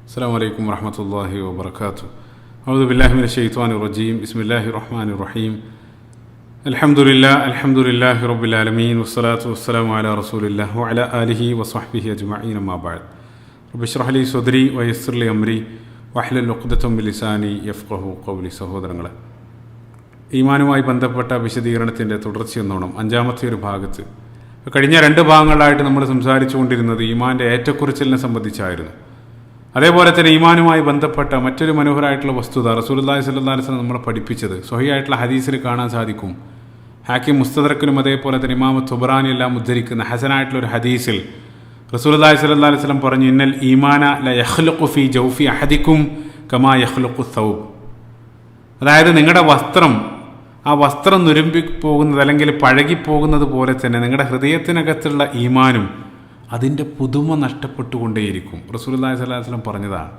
السلام عليكم ورحمة الله وبركاته. أعوذ بالله من الشيطان الرجيم. بسم الله الرحمن الرحيم. الحمد لله رب العالمين والصلاة والسلام على رسول الله وعلى آله وصحبه أجمعين. ما بعد. رب اشرح لي صدري ويسر لي أمري واحلل عقدة من لساني يفقهوا قولي. സഹോദരങ്ങളെ, ഈമാനുമായി ബന്ധപ്പെട്ട വിശദീകരണത്തിൻ്റെ തുടർച്ചയെന്നോണം അഞ്ചാമത്തെ ഒരു ഭാഗത്ത് കഴിഞ്ഞ രണ്ട് ഭാഗങ്ങളായിട്ട് നമ്മൾ സംസാരിച്ചു കൊണ്ടിരുന്നത് ഈമാൻ്റെ ഏറ്റക്കുറച്ചിലിനെ സംബന്ധിച്ചായിരുന്നു. അതേപോലെ തന്നെ ഈമാനുമായി ബന്ധപ്പെട്ട മറ്റൊരു മനോഹരമായിട്ടുള്ള വസ്തുത റസൂലുള്ളാഹി സ്വല്ലല്ലാഹു അലൈഹി വസല്ലം നമ്മളെ പഠിപ്പിച്ചത് സ്വഹീഹായിട്ടുള്ള ഹദീസിൽ കാണാൻ സാധിക്കും. ഹാക്കിം മുസ്തദറക്കിലും അതേപോലെ തന്നെ ഇമാം തുബ്രാനി എല്ലാം ഉദ്ധരിക്കുന്ന ഹസനായിട്ടുള്ള ഒരു ഹദീസിൽ റസൂലുള്ളാഹി സ്വല്ലല്ലാഹു അലൈഹി വസല്ലം പറഞ്ഞു, ഇന്നൽ ഈമാന ല യഖ്ലുഖു ഫീ ജൗഫി അഹദിക്കും കമാ യഖ്ലുഖു സൗബ്. അതായത് നിങ്ങളുടെ വസ്ത്രം, ആ വസ്ത്രം നുരുമ്പി പോകുന്നത് അല്ലെങ്കിൽ പഴകിപ്പോകുന്നത് പോലെ തന്നെ നിങ്ങളുടെ ഹൃദയത്തിനകത്തുള്ള ഈമാനും അതിൻ്റെ പുതുമ നഷ്ടപ്പെട്ടുകൊണ്ടേയിരിക്കും. റസൂലുള്ളാഹി സ്വല്ലല്ലാഹു അലൈഹി വസല്ലം പറഞ്ഞതാണ്.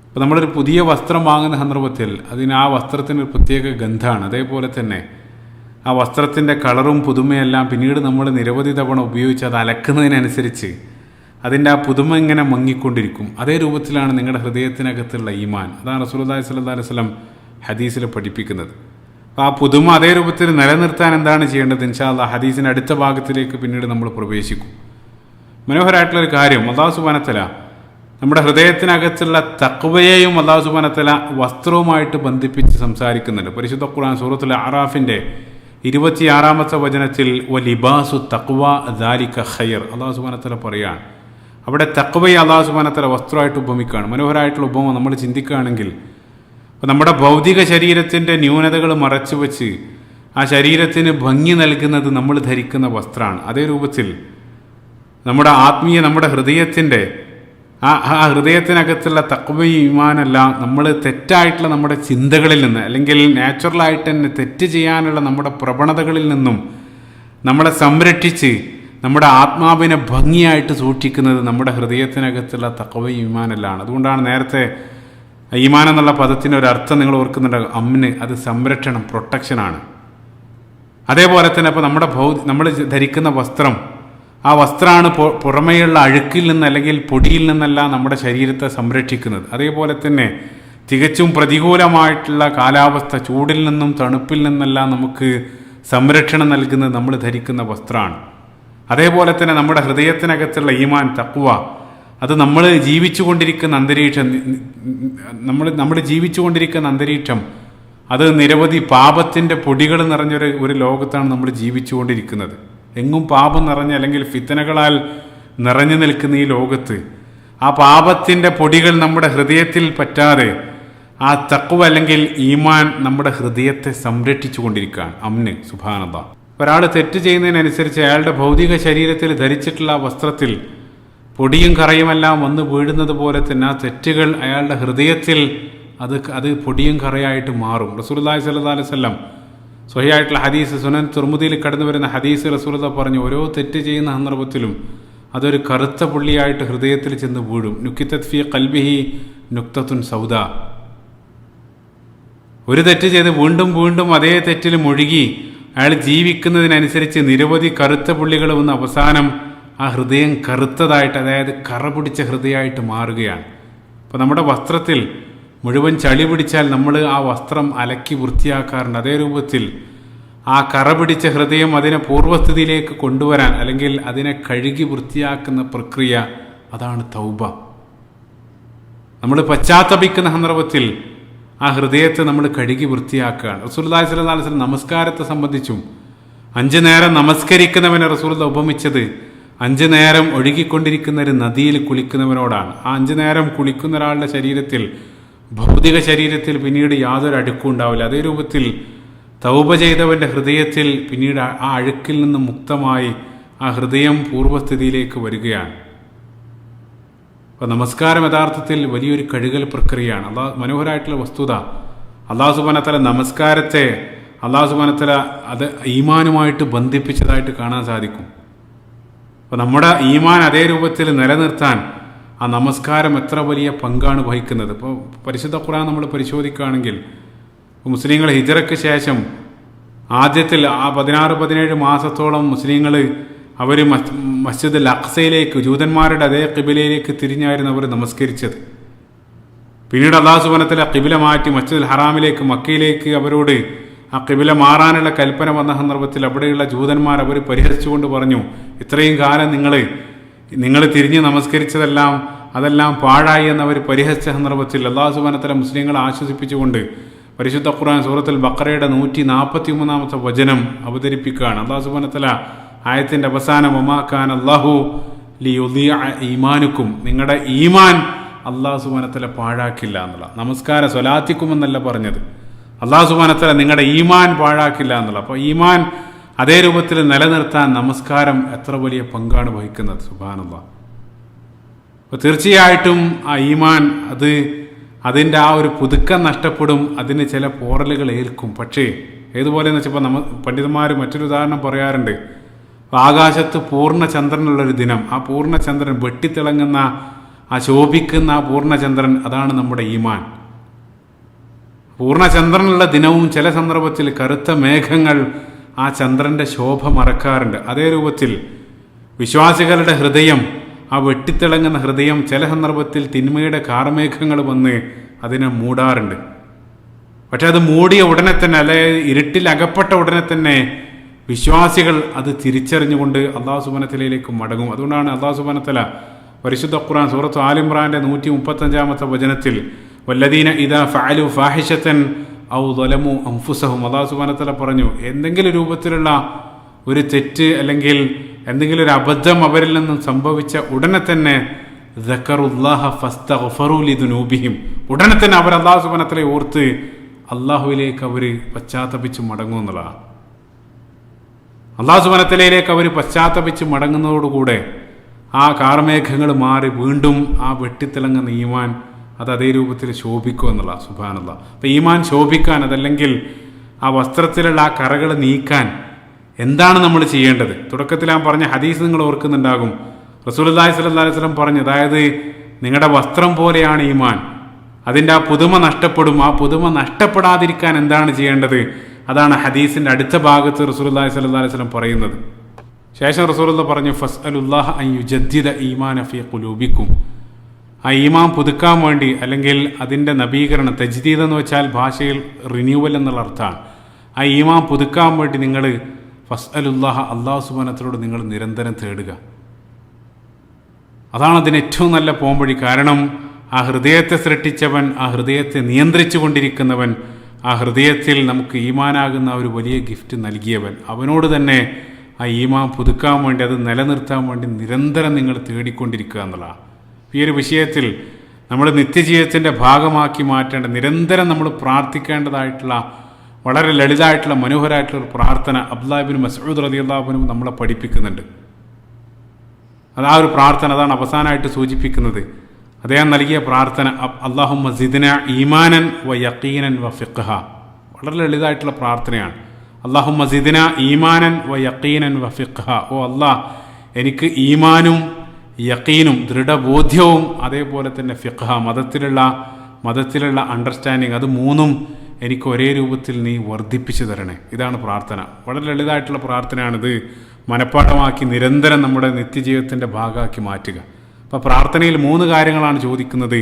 അപ്പോൾ നമ്മളൊരു പുതിയ വസ്ത്രം വാങ്ങുന്ന സന്ദർഭത്തിൽ അതിന് ആ വസ്ത്രത്തിനൊരു പ്രത്യേക ഗന്ധമാണ്. അതേപോലെ തന്നെ ആ വസ്ത്രത്തിൻ്റെ കളറും പുതുമയെല്ലാം പിന്നീട് നമ്മൾ നിരവധി തവണ ഉപയോഗിച്ച് അത് അലക്കുന്നതിനനുസരിച്ച് അതിൻ്റെ ആ പുതുമ ഇങ്ങനെ മങ്ങിക്കൊണ്ടിരിക്കും. അതേ രൂപത്തിലാണ് നിങ്ങളുടെ ഹൃദയത്തിനകത്തുള്ള ഈമാൻ. അതാണ് റസൂലുള്ളാഹി സ്വല്ലല്ലാഹു അലൈഹി വസല്ലം ഹദീസിൽ പഠിപ്പിക്കുന്നത്. അപ്പോൾ ആ പുതുമ അതേ രൂപത്തിൽ നിലനിർത്താൻ എന്താണ് ചെയ്യേണ്ടത്? ഇൻഷാ അല്ലാഹ് ഹദീസിൻ്റെ അടുത്ത ഭാഗത്തിലേക്ക് പിന്നീട് നമ്മൾ പ്രവേശിക്കും. മനോഹരമായിട്ടുള്ളൊരു കാര്യം, അല്ലാഹു സുബ്ഹാനഹു വ തആല നമ്മുടെ ഹൃദയത്തിനകത്തുള്ള തഖ്വയെയും അല്ലാഹു സുബ്ഹാനഹു വ തആല വസ്ത്രവുമായിട്ട് ബന്ധിപ്പിച്ച് സംസാരിക്കുന്നുണ്ട്. പരിശുദ്ധ ഖുർആൻ സൂറത്തുൽ അറാഫിൻ്റെ 26-ാമത്തെ വചനത്തിൽ വലിബാസു തഖ്വ ദാലിക ഖൈർ. അല്ലാഹു സുബ്ഹാനഹു വ തആല പറയാണ്, അവിടെ തഖ്വയെ അല്ലാഹു സുബ്ഹാനഹു വ തആല വസ്ത്രമായിട്ട് ഉപമിക്കുകയാണ്. മനോഹരമായിട്ടുള്ള ഉപമ നമ്മൾ ചിന്തിക്കുകയാണെങ്കിൽ, അപ്പോൾ നമ്മുടെ ഭൗതിക ശരീരത്തിൻ്റെ ന്യൂനതകൾ മറച്ചു വെച്ച് ആ ശരീരത്തിന് ഭംഗി നൽകുന്നത് നമ്മൾ ധരിക്കുന്ന വസ്ത്രമാണ്. അതേ രൂപത്തിൽ നമ്മുടെ ആത്മീയ, നമ്മുടെ ഹൃദയത്തിൻ്റെ ആ ഹൃദയത്തിനകത്തുള്ള തഖ്വയും ഈമാനെല്ലാം നമ്മൾ തെറ്റായിട്ടുള്ള നമ്മുടെ ചിന്തകളിൽ നിന്ന് അല്ലെങ്കിൽ നാച്ചുറലായിട്ട് തന്നെ തെറ്റ് ചെയ്യാനുള്ള നമ്മുടെ പ്രവണതകളിൽ നിന്നും നമ്മളെ സംരക്ഷിച്ച് നമ്മുടെ ആത്മാവിനെ ഭംഗിയായിട്ട് സൂക്ഷിക്കുന്നത് നമ്മുടെ ഹൃദയത്തിനകത്തുള്ള തഖ്വയും ഈമാനെല്ലാം. അതുകൊണ്ടാണ് നേരത്തെ ഈമാൻ എന്നുള്ള പദത്തിൻ്റെ ഒരു അർത്ഥം നിങ്ങൾ ഓർക്കുന്നുണ്ടാകും, അമ്ന്, അത് സംരക്ഷണം, പ്രൊട്ടക്ഷനാണ്. അതേപോലെ തന്നെ അപ്പോൾ നമ്മൾ ധരിക്കുന്ന വസ്ത്രം, ആ വസ്ത്രമാണ് പുറമേയുള്ള അഴുക്കിൽ നിന്ന് അല്ലെങ്കിൽ പൊടിയിൽ നിന്നല്ല നമ്മുടെ ശരീരത്തെ സംരക്ഷിക്കുന്നത്. അതേപോലെ തന്നെ തികച്ചും പ്രതികൂലമായിട്ടുള്ള കാലാവസ്ഥ, ചൂടിൽ നിന്നും തണുപ്പിൽ നിന്നെല്ലാം നമുക്ക് സംരക്ഷണം നൽകുന്നത് നമ്മൾ ധരിക്കുന്ന വസ്ത്രമാണ്. അതേപോലെ തന്നെ നമ്മുടെ ഹൃദയത്തിനകത്തുള്ള ഈമാൻ, തഖ്വ, അത് നമ്മൾ ജീവിച്ചുകൊണ്ടിരിക്കുന്ന അന്തരീക്ഷം അത് നിരവധി പാപത്തിൻ്റെ പൊടികൾ നിറഞ്ഞൊരു ലോകത്താണ് നമ്മൾ ജീവിച്ചുകൊണ്ടിരിക്കുന്നത്. എങ്ങും പാപം നിറഞ്ഞ അല്ലെങ്കിൽ ഫിത്തനകളാൽ നിറഞ്ഞു നിൽക്കുന്ന ഈ ലോകത്ത് ആ പാപത്തിൻ്റെ പൊടികൾ നമ്മുടെ ഹൃദയത്തിൽ പറ്റാതെ ആ തഖ്വ അല്ലെങ്കിൽ ഈമാൻ നമ്മുടെ ഹൃദയത്തെ സംരക്ഷിച്ചു കൊണ്ടിരിക്കുകയാണ്. അമ്ന്, സുബ്ഹാനല്ലാഹ്. ഒരാൾ തെറ്റ് ചെയ്യുന്നതിനനുസരിച്ച് അയാളുടെ ഭൗതിക ശരീരത്തിൽ ധരിച്ചിട്ടുള്ള വസ്ത്രത്തിൽ പൊടിയും കറയുമെല്ലാം വന്ന് വീഴുന്നത് പോലെ തന്നെ ആ തെറ്റുകൾ അയാളുടെ ഹൃദയത്തിൽ അത് പൊടിയും കറയായിട്ട് മാറും. റസൂലുള്ളാഹി സ്വല്ലല്ലാഹു അലൈഹി വസല്ലം സ്വഹീഹായിട്ടുള്ള ഹദീസ്, സുനൻ തുർമുദിയിൽ കടന്നു വരുന്ന ഹദീസ്, റസൂലുള്ളാഹി പറഞ്ഞു, ഓരോ തെറ്റ് ചെയ്യുന്ന സന്ദർഭത്തിലും അതൊരു കറുത്ത പുള്ളിയായിട്ട് ഹൃദയത്തിൽ ചെന്ന് വീഴും. നുക്കിത്തത് ഫീ ഖൽബിഹി നുക്തത്തുൻ സൗദാ. ഒരു തെറ്റ് ചെയ്ത് വീണ്ടും അതേ തെറ്റിൽ മുഴുകി അയാൾ ജീവിക്കുന്നതിനനുസരിച്ച് നിരവധി കറുത്ത പുള്ളികൾ വന്ന് അവസാനം ആ ഹൃദയം കറുത്തതായിട്ട്, അതായത് കറ പിടിച്ച ഹൃദയമായിട്ട് മാറുകയാണ്. അപ്പോൾ നമ്മുടെ വസ്ത്രത്തിൽ മുഴുവൻ ചളി പിടിച്ചാൽ നമ്മൾ ആ വസ്ത്രം അലക്കി വൃത്തിയാക്കാറുണ്ട്. അതേ രൂപത്തിൽ ആ കറ പിടിച്ച ഹൃദയം അതിനെ പൂർവ്വസ്ഥിതിയിലേക്ക് കൊണ്ടുവരാൻ അല്ലെങ്കിൽ അതിനെ കഴുകി വൃത്തിയാക്കുന്ന പ്രക്രിയ, അതാണ് തൗബ. നമ്മൾ പശ്ചാത്തപിക്കുന്ന സന്ദർഭത്തിൽ ആ ഹൃദയത്തെ നമ്മൾ കഴുകി വൃത്തിയാക്കുകയാണ്. റസൂലുള്ളാഹി സ്വല്ലല്ലാഹു അലൈഹി വസല്ലം നമസ്കാരത്തെ സംബന്ധിച്ചും 5 നേരം നമസ്കരിക്കുന്നവനെ റസൂലുള്ളാഹി ഉപമിച്ചത് 5 നേരം ഒഴുകിക്കൊണ്ടിരിക്കുന്ന ഒരു നദിയിൽ കുളിക്കുന്നവനോടാണ്. ആ 5 നേരം കുളിക്കുന്ന ഒരാളുടെ ശരീരത്തിൽ, ഭൗതിക ശരീരത്തിൽ പിന്നീട് യാതൊരു അഴുക്കും ഉണ്ടാവില്ല. അതേ രൂപത്തിൽ തൗബ ചെയ്തവൻ്റെ ഹൃദയത്തിൽ പിന്നീട് ആ അഴുക്കിൽ നിന്ന് മുക്തമായി ആ ഹൃദയം പൂർവ്വസ്ഥിതിയിലേക്ക് വരികയാണ്. അപ്പോൾ നമസ്കാരം യഥാർത്ഥത്തിൽ വലിയൊരു കഴുകൽ പ്രക്രിയയാണ്. മനോഹരമായിട്ടുള്ള വസ്തുത, അല്ലാഹു സുബ്ഹാനഹു വ തആല നമസ്കാരത്തെ അല്ലാഹു സുബ്ഹാനഹു വ തആല അത് ഈമാനുമായിട്ട് ബന്ധിപ്പിച്ചതായിട്ട് കാണാൻ സാധിക്കും. അപ്പോൾ നമ്മുടെ ഈമാൻ അതേ രൂപത്തിൽ നിലനിർത്താൻ ആ നമസ്കാരം എത്ര വലിയ പങ്കാണ് വഹിക്കുന്നത്. ഇപ്പോൾ പരിശുദ്ധ ഖുർആൻ നമ്മൾ പരിശോധിക്കുകയാണെങ്കിൽ, മുസ്ലിങ്ങൾ ഹിജ്റയ്ക്ക് ശേഷം ആദ്യത്തിൽ ആ 16-17 മാസത്തോളം മുസ്ലിങ്ങൾ അവർ മസ്ജിദുൽ അഖ്സയിലേക്ക്, ജൂതന്മാരുടെ അതേ ഖിബിലയിലേക്ക് തിരിഞ്ഞായിരുന്നു അവർ നമസ്കരിച്ചത്. പിന്നീട് അല്ലാഹു സുബ്ഹാനഹു വ തആല ഖിബില മാറ്റി മസ്ജിദുൽ ഹറാമിലേക്ക്, മക്കയിലേക്ക് അവരോട് ആ ഖിബില മാറാനുള്ള കൽപ്പന വന്ന സന്ദർഭത്തിൽ അവിടെയുള്ള ജൂതന്മാർ അവർ പരിഹസിച്ചുകൊണ്ട് പറഞ്ഞു, ഇത്രയും കാലം നിങ്ങൾ തിരിഞ്ഞ് നമസ്കരിച്ചതെല്ലാം അതെല്ലാം പാഴായി എന്നവർ പരിഹസിച്ച സന്ദർഭത്തിൽ അല്ലാഹു സുബ്ഹാനഹു വ തആല മുസ്ലിങ്ങളെ ആശ്വസിപ്പിച്ചുകൊണ്ട് പരിശുദ്ധ ഖുർആൻ സൂറത്തുൽ ബഖറയുടെ 143 വചനം അവതരിപ്പിക്കുകയാണ്. അല്ലാഹു സുബ്ഹാനഹു വ തആല ആയത്തിന്റെ അവസാനം വമാ കാന അല്ലാഹു ലിയുദിഅ ഈമാനുക്കും, നിങ്ങളുടെ ഈമാൻ അല്ലാഹു സുബ്ഹാനഹു വ തആല പാഴാക്കില്ല എന്നുള്ള. നമസ്കാര സ്വലാത്തിക്കും എന്നല്ല പറഞ്ഞത്, അല്ലാഹു സുബ്ഹാനഹു വ തആല നിങ്ങളുടെ ഈമാൻ പാഴാക്കില്ല എന്നുള്ള. അപ്പോൾ ഈമാൻ അതേ രൂപത്തിൽ നിലനിർത്താൻ നമസ്കാരം എത്ര വലിയ പങ്കാണ് വഹിക്കുന്നത്. സുബ്ഹാനല്ലാഹ്. അപ്പോൾ തീർച്ചയായിട്ടും ആ ഈമാൻ അതിൻ്റെ ആ ഒരു പുതുക്കം നഷ്ടപ്പെടും, അതിന് ചില പോറലുകൾ ഏൽക്കും. പക്ഷേ ഏതുപോലെയെന്ന് വെച്ചപ്പോൾ പണ്ഡിതന്മാർ മറ്റൊരു ഉദാഹരണം പറയാറുണ്ട്. ആകാശത്ത് പൂർണ്ണചന്ദ്രനുള്ളൊരു ദിനം, ആ പൂർണ്ണചന്ദ്രൻ വെട്ടിത്തിളങ്ങുന്ന ആ ശോഭിക്കുന്ന ആ പൂർണ്ണചന്ദ്രൻ, അതാണ് നമ്മുടെ ഈമാൻ. പൂർണ്ണചന്ദ്രനുള്ള ദിനവും ചില സന്ദർഭത്തിൽ കറുത്ത മേഘങ്ങൾ ആ ചന്ദ്രൻ്റെ ശോഭ മറക്കാറുണ്ട്. അതേ രൂപത്തിൽ വിശ്വാസികളുടെ ഹൃദയം, ആ വെട്ടിത്തിളങ്ങുന്ന ഹൃദയം ചില സന്ദർഭത്തിൽ തിന്മയുടെ കാർമേഘങ്ങൾ വന്ന് അതിനെ മൂടാറുണ്ട്. പക്ഷെ അത് മൂടിയ ഉടനെ തന്നെ, അല്ലെങ്കിൽ ഇരുട്ടിൽ അകപ്പെട്ട ഉടനെ തന്നെ വിശ്വാസികൾ അത് തിരിച്ചറിഞ്ഞുകൊണ്ട് അല്ലാഹു സുബ്ഹാനഹു വ തആലയിലേക്ക് മടങ്ങും. അതുകൊണ്ടാണ് അല്ലാഹു സുബ്ഹാനഹു വ തആല പരിശുദ്ധ ഖുർആൻ സൂറത്ത് ആൽ ഇംറാന്റെ 135 വചനത്തിൽ വല്ലദീന ഇദാ ഫഅലു ഫാഹിഷതൻ ഔ ളലമു അൻഫുസഹും, അല്ലാഹു സുബ്ഹാനഹു വ തആല പറഞ്ഞു, എന്തെങ്കിലും രൂപത്തിലുള്ള ഒരു തെറ്റ് അല്ലെങ്കിൽ എന്തെങ്കിലും ഒരു അബദ്ധം അവരിൽ നിന്നും സംഭവിച്ച ഉടനെ തന്നെ ദക്കറുല്ലാഹ ഫസ്തഗ്ഫറു ലിദുനൂബിഹിം, ഉടനെ തന്നെ അവർ അല്ലാഹു സുബ്ഹാനഹു വ തആലയെ ഓർത്ത് അല്ലാഹുവിലേക്ക് അവർ പശ്ചാത്തപിച്ച് മടങ്ങും എന്നുള്ളതാണ്. അല്ലാഹു സുബ്ഹാനഹു വ തആലയിലേക്ക് അവർ പശ്ചാത്തപിച്ച് മടങ്ങുന്നതോടുകൂടെ ആ കാർമേഘങ്ങൾ മാറി വീണ്ടും ആ വെട്ടിത്തിളങ്ങുന്ന ഈമാൻ അത് അതേ രൂപത്തിൽ ശോഭിക്കും എന്നുള്ള. സുബ്ഹാനല്ലാഹ്. അപ്പം ഈമാൻ ശോഭിക്കാൻ, അതല്ലെങ്കിൽ ആ വസ്ത്രത്തിലുള്ള ആ കറകൾ നീക്കാൻ എന്താണ് നമ്മൾ ചെയ്യേണ്ടത്? തുടക്കത്തിൽ ഞാൻ പറഞ്ഞ ഹദീസ് നിങ്ങൾ ഓർക്കുന്നുണ്ടാകും. റസൂലുള്ളാഹി സ്വല്ലല്ലാഹു അലൈഹി വസല്ലം പറഞ്ഞു, അതായത് നിങ്ങളുടെ വസ്ത്രം പോലെയാണ് ഈമാൻ, അതിൻ്റെ ആ പുതുമ നഷ്ടപ്പെടും. ആ പുതുമ നഷ്ടപ്പെടാതിരിക്കാൻ എന്താണ് ചെയ്യേണ്ടത്? അതാണ് ഹദീസിൻ്റെ അടുത്ത ഭാഗത്ത് റസൂലുള്ളാഹി സ്വല്ലല്ലാഹു അലൈഹി വസല്ലം പറയുന്നത്. ശേഷം റസൂലുള്ളാഹി പറഞ്ഞു, ഫസ്അലുല്ലാഹ അൻ യുജദ്ദിദ ഈമാന ഫീ ഖുലൂബിക്കും, ആ ഈമാൻ പുതുക്കാൻ വേണ്ടി, അല്ലെങ്കിൽ അതിൻ്റെ നവീകരണം, തജ്ദീദ് എന്ന് വെച്ചാൽ ഭാഷയിൽ റിന്യൂവൽ എന്നുള്ള അർത്ഥമാണ്. ആ ഈമാൻ പുതുക്കാൻ വേണ്ടി നിങ്ങൾ ഫസ്അലുല്ലാഹ, അല്ലാഹു സുബ്ഹാനഹു വ തആലയോട് നിങ്ങൾ നിരന്തരം തേടുക. അതാണ് അതിന് ഏറ്റവും നല്ല പോംവഴി. കാരണം ആ ഹൃദയത്തെ സൃഷ്ടിച്ചവൻ, ആ ഹൃദയത്തെ നിയന്ത്രിച്ചു കൊണ്ടിരിക്കുന്നവൻ, ആ ഹൃദയത്തിൽ നമുക്ക് ഈമാനാകുന്ന ഒരു വലിയ ഗിഫ്റ്റ് നൽകിയവൻ, അവനോട് തന്നെ ആ ഈമാൻ പുതുക്കാൻ വേണ്ടി, അത് നിലനിർത്താൻ വേണ്ടി നിരന്തരം നിങ്ങൾ തേടിക്കൊണ്ടിരിക്കുക എന്നുള്ളതാണ്. ഈ ഒരു വിഷയത്തിൽ നമ്മൾ നിത്യജീവിതത്തിൻ്റെ ഭാഗമാക്കി മാറ്റേണ്ട, നിരന്തരം നമ്മൾ പ്രാർത്ഥിക്കേണ്ടതായിട്ടുള്ള വളരെ ലളിതമായിട്ടുള്ള മനോഹരമായിട്ടുള്ള ഒരു പ്രാർത്ഥന അബ്ദുല്ലാഹി ഇബ്നു മസ്ഊദ് റളിയല്ലാഹു അൻഹു നമ്മളെ പഠിപ്പിക്കുന്നുണ്ട്. ആ ഒരു പ്രാർത്ഥന അതാണ് അവസാനമായിട്ട് സൂചിപ്പിക്കുന്നത്. അദ്ദേഹം നൽകിയ പ്രാർത്ഥന അല്ലാഹുമ്മ സിദ്ന ഈമാനൻ വ യഖീനൻ വ ഫിഖ്ഹ. വളരെ ലളിതമായിട്ടുള്ള പ്രാർത്ഥനയാണ്. അല്ലാഹുമ്മ സിദ്ന ഈമാനൻ വ യഖീനൻ വ ഫിഖ്ഹ. ഓ അല്ലാഹ്, എനിക്ക് ഈമാനും യഖീനും ദൃഢബോധ്യവും അതേപോലെ തന്നെ ഫിഖ്ഹ, മതത്തിലുള്ള അണ്ടർസ്റ്റാൻഡിങ്, അത് മൂന്നും എനിക്ക് ഒരേ രൂപത്തിൽ നീ വർദ്ധിപ്പിച്ചു തരണേ. ഇതാണ് പ്രാർത്ഥന. വളരെ ലളിതമായിട്ടുള്ള പ്രാർത്ഥനയാണിത്. മനഃപ്പാഠമാക്കി നിരന്തരം നമ്മുടെ നിത്യജീവിതത്തിൻ്റെ ഭാഗമാക്കി മാറ്റുക. അപ്പോൾ പ്രാർത്ഥനയിൽ 3 കാര്യങ്ങളാണ് ചോദിക്കുന്നത്.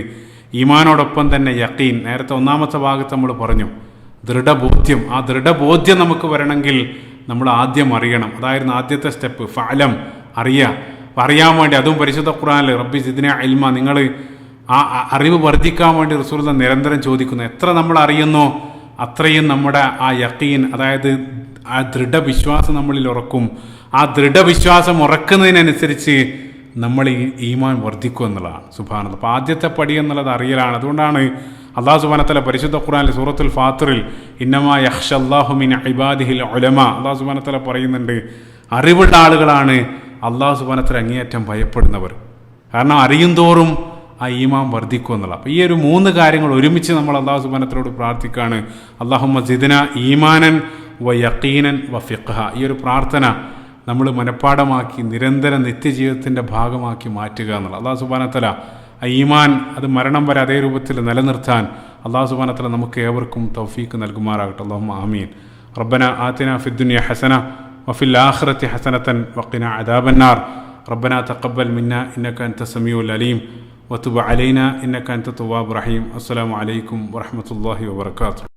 ഈമാനോടൊപ്പം തന്നെ യഖീൻ, നേരത്തെ ഒന്നാമത്തെ ഭാഗത്ത് നമ്മൾ പറഞ്ഞു, ദൃഢബോധ്യം. ആ ദൃഢബോധ്യം നമുക്ക് വരണമെങ്കിൽ നമ്മൾ ആദ്യം അറിയണം. അതായിരുന്നു ആദ്യത്തെ സ്റ്റെപ്പ്, ഫഅലം, അറിയാൻ വേണ്ടി. അതും പരിശുദ്ധ ഖുർആനിൽ റബ്ബി സിദ്ന ഇൽമ, നിങ്ങൾ ആ അറിവ് വർദ്ധിക്കാൻ വേണ്ടി റസൂലുള്ളാഹി നിരന്തരം ചോദിക്കുന്നു. എത്ര നമ്മൾ അറിയുന്നോ അത്രയും നമ്മുടെ ആ യഖീൻ, അതായത് ആ ദൃഢവിശ്വാസം നമ്മളിൽ ഉറക്കും. ആ ദൃഢവിശ്വാസം ഉറക്കുന്നതിനനുസരിച്ച് നമ്മൾ ഈ ഈമാൻ വർദ്ധിക്കും എന്നുള്ളതാണ്. സുബ്ഹാനല്ലാഹ്. അപ്പോൾ ആദ്യത്തെ പടി എന്നുള്ളത് അറിയലാണ്. അതുകൊണ്ടാണ് അല്ലാഹു സുബ്ഹാനഹു വ തആല പരിശുദ്ധ ഖുർആനിൽ സൂറത്തുൽ ഫാത്തിറിൽ ഇന്നമാ യഖ്ഷല്ലാഹു മിൻ ഇബാദിഹിൽ ഉലമാ, അല്ലാഹു സുബ്ഹാനഹു വ തആല പറയുന്നുണ്ട്, അറിവുള്ള ആളുകളാണ് അല്ലാഹു സുബ്ഹാനഹു വ തആല അങ്ങേയറ്റം ഭയപ്പെടുന്നവർ. കാരണം അറിയും തോറും ആ ഈമാൻ വർദ്ധിക്കും എന്നുള്ള. അപ്പോൾ ഈ ഒരു 3 കാര്യങ്ങൾ ഒരുമിച്ച് നമ്മൾ അല്ലാഹു സുബ്ഹാനഹു വ തആലയോട് പ്രാർത്ഥിക്കുകയാണ്. അല്ലാഹുമ്മ സിദ്ന ഈമാനൻ വ യഖീനൻ വ ഫിഖ്ഹ. ഈ ഒരു പ്രാർത്ഥന നമ്മൾ മനഃപ്പാഠമാക്കി നിരന്തരം നിത്യജീവിതത്തിൻ്റെ ഭാഗമാക്കി മാറ്റുക എന്നുള്ളത്. അല്ലാഹു സുബ്ഹാനഹു വ തആല ആ ഈമാൻ അത് മരണം വരെ അതേ രൂപത്തിൽ നിലനിർത്താൻ അല്ലാഹു സുബ്ഹാനഹു വ തആല നമുക്ക് ഏവർക്കും തൗഫീക്ക് നൽകുമാറാകട്ടെ. അല്ലാഹുമ്മ ആമീൻ. റബ്ബന ആതിനാ ഫിദ്ദുനിയ ഹസന വഫിൽ ആഖിറതി ഹസനതൻ വഖിനാ അദാബന്നാർ. റബ്ബനാ തഖബ്ബൽ മിന്നാ ഇന്നക അൻത സമീഉൽ അലീം വതുബ് അലൈനാ ഇന്നക അൻത തവ്വാബുർ റഹീം. അസ്സലാമു അലൈക്കും വറഹ്മത്തുള്ളാഹി വബറകാതുഹു.